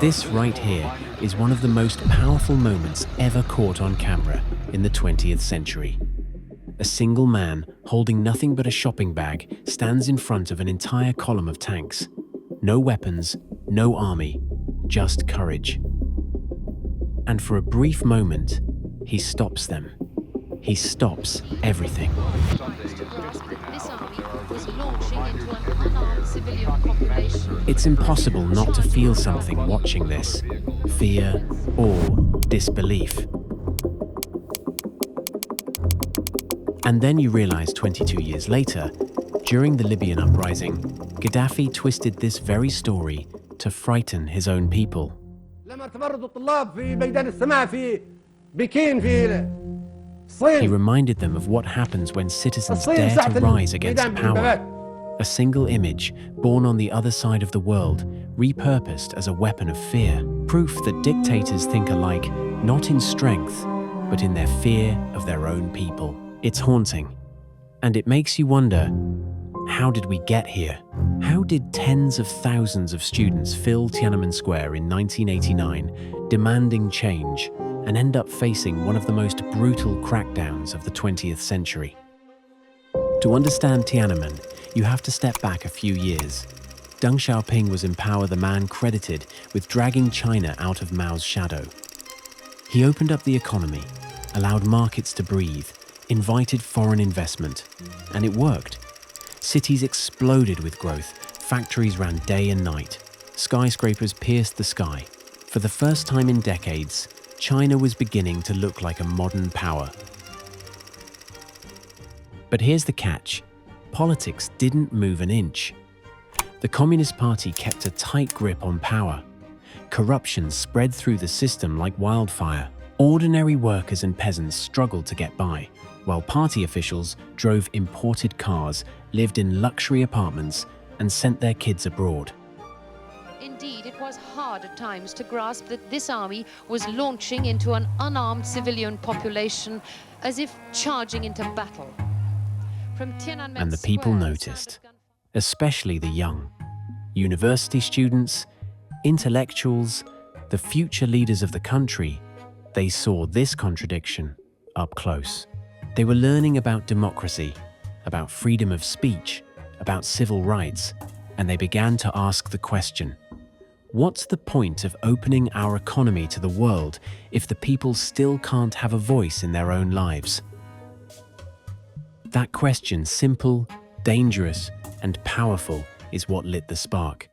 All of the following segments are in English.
This right here is one of the most powerful moments ever caught on camera in the 20th century. A single man, holding nothing but a shopping bag, stands in front of an entire column of tanks. No weapons, no army, just courage. And for a brief moment, he stops them. He stops everything. It's impossible not to feel something watching this: fear, awe, disbelief. And then you realize 22 years later, during the Libyan uprising, Gaddafi twisted this very story to frighten his own people. He reminded them of what happens when citizens dare to rise against power. A single image, born on the other side of the world, repurposed as a weapon of fear. Proof that dictators think alike, not in strength, but in their fear of their own people. It's haunting. And it makes you wonder, how did we get here? How did tens of thousands of students fill Tiananmen Square in 1989, demanding change, and end up facing one of the most brutal crackdowns of the 20th century? To understand Tiananmen, you have to step back a few years. Deng Xiaoping was in power, the man credited with dragging China out of Mao's shadow. He opened up the economy, allowed markets to breathe, invited foreign investment, and it worked. Cities exploded with growth, factories ran day and night, skyscrapers pierced the sky. For the first time in decades, China was beginning to look like a modern power. But here's the catch: politics didn't move an inch. The Communist Party kept a tight grip on power. Corruption spread through the system like wildfire. Ordinary workers and peasants struggled to get by, while party officials drove imported cars, lived in luxury apartments, and sent their kids abroad. Indeed, it was hard at times to grasp that this army was launching into an unarmed civilian population as if charging into battle. And the people noticed, especially the young. University students, intellectuals, the future leaders of the country, they saw this contradiction up close. They were learning about democracy, about freedom of speech, about civil rights, and they began to ask the question, what's the point of opening our economy to the world if the people still can't have a voice in their own lives? That question, simple, dangerous, and powerful, is what lit the spark.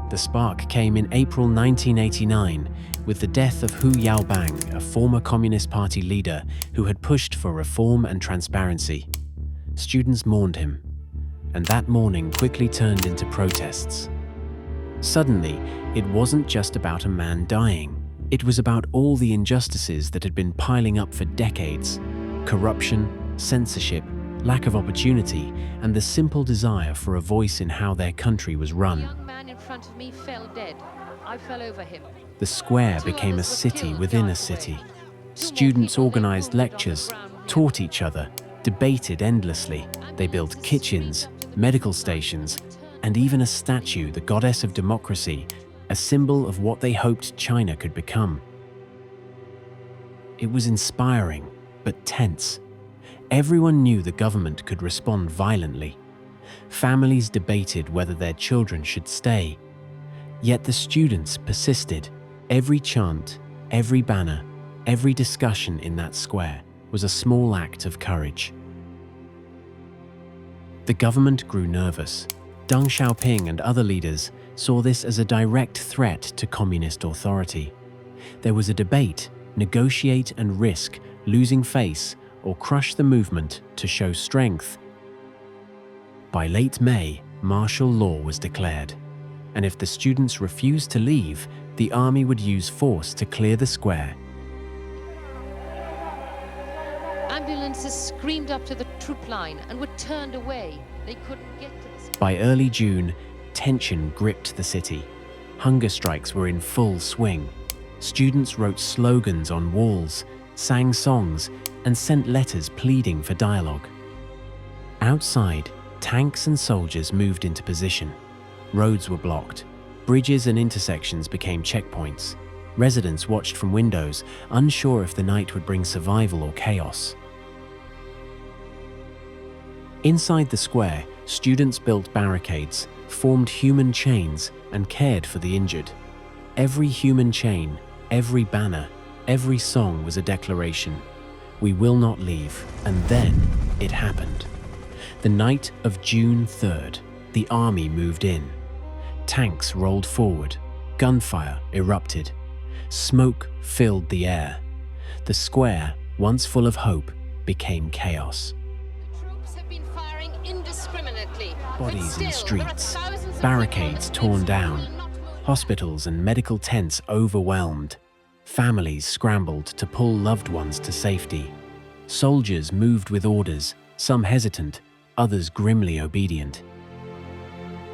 The spark came in April 1989 with the death of Hu Yaobang, a former Communist Party leader who had pushed for reform and transparency. Students mourned him, and that mourning quickly turned into protests. Suddenly, it wasn't just about a man dying. It was about all the injustices that had been piling up for decades: corruption, censorship, lack of opportunity, and the simple desire for a voice in how their country was run. The young man in front of me fell dead. I fell over him. The square became a city within a city. Students organized lectures, taught each other, debated endlessly. They built kitchens, medical stations, and even a statue, the goddess of democracy, a symbol of what they hoped China could become. It was inspiring, but tense. Everyone knew the government could respond violently. Families debated whether their children should stay. Yet the students persisted. Every chant, every banner, every discussion in that square was a small act of courage. The government grew nervous. Deng Xiaoping and other leaders saw this as a direct threat to communist authority. There was a debate: negotiate and risk losing face, or crush the movement to show strength. By late May, martial law was declared, and if the students refused to leave, the army would use force to clear the square. Ambulances screamed up to the troop line and were turned away. They couldn't get to the square. By early June, tension gripped the city. Hunger strikes were in full swing. Students wrote slogans on walls, sang songs, and sent letters pleading for dialogue. Outside, tanks and soldiers moved into position. Roads were blocked. Bridges and intersections became checkpoints. Residents watched from windows, unsure if the night would bring survival or chaos. Inside the square, students built barricades, formed human chains, and cared for the injured. Every human chain, every banner, every song was a declaration. We will not leave. And then it happened. The night of June 3rd, the army moved in. Tanks rolled forward. Gunfire erupted. Smoke filled the air. The square, once full of hope, became chaos. The troops have been firing indiscriminately. Bodies in the streets, barricades torn down, hospitals and medical tents overwhelmed. Families scrambled to pull loved ones to safety. Soldiers moved with orders, some hesitant, others grimly obedient.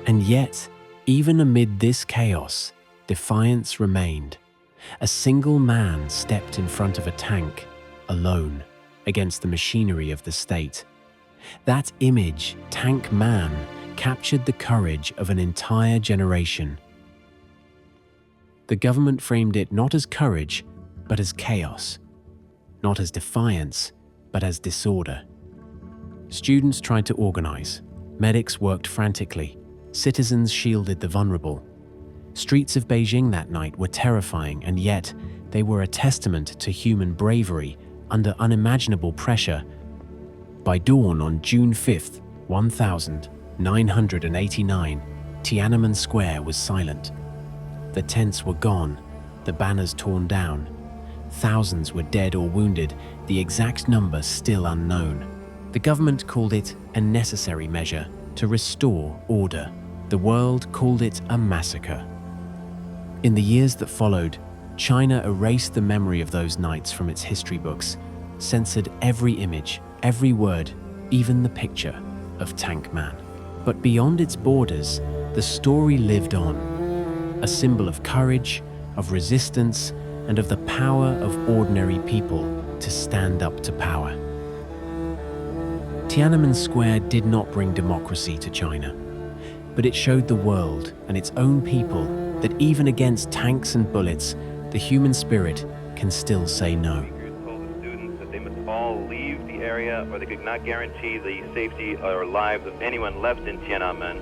And yet, even amid this chaos, defiance remained. A single man stepped in front of a tank, alone, against the machinery of the state. That image, Tank Man, captured the courage of an entire generation. The government framed it not as courage, but as chaos. Not as defiance, but as disorder. Students tried to organize. Medics worked frantically. Citizens shielded the vulnerable. Streets of Beijing that night were terrifying, and yet they were a testament to human bravery under unimaginable pressure. By dawn on June 5th, 1989, Tiananmen Square was silent. The tents were gone, the banners torn down. Thousands were dead or wounded, the exact number still unknown. The government called it a necessary measure to restore order. The world called it a massacre. In the years that followed, China erased the memory of those nights from its history books, censored every image, every word, even the picture of Tank Man. But beyond its borders, the story lived on. A symbol of courage, of resistance, and of the power of ordinary people to stand up to power. Tiananmen Square did not bring democracy to China, but it showed the world and its own people that even against tanks and bullets, the human spirit can still say no. Told the students that they must all leave the area or they could not guarantee the safety or lives of anyone left in Tiananmen.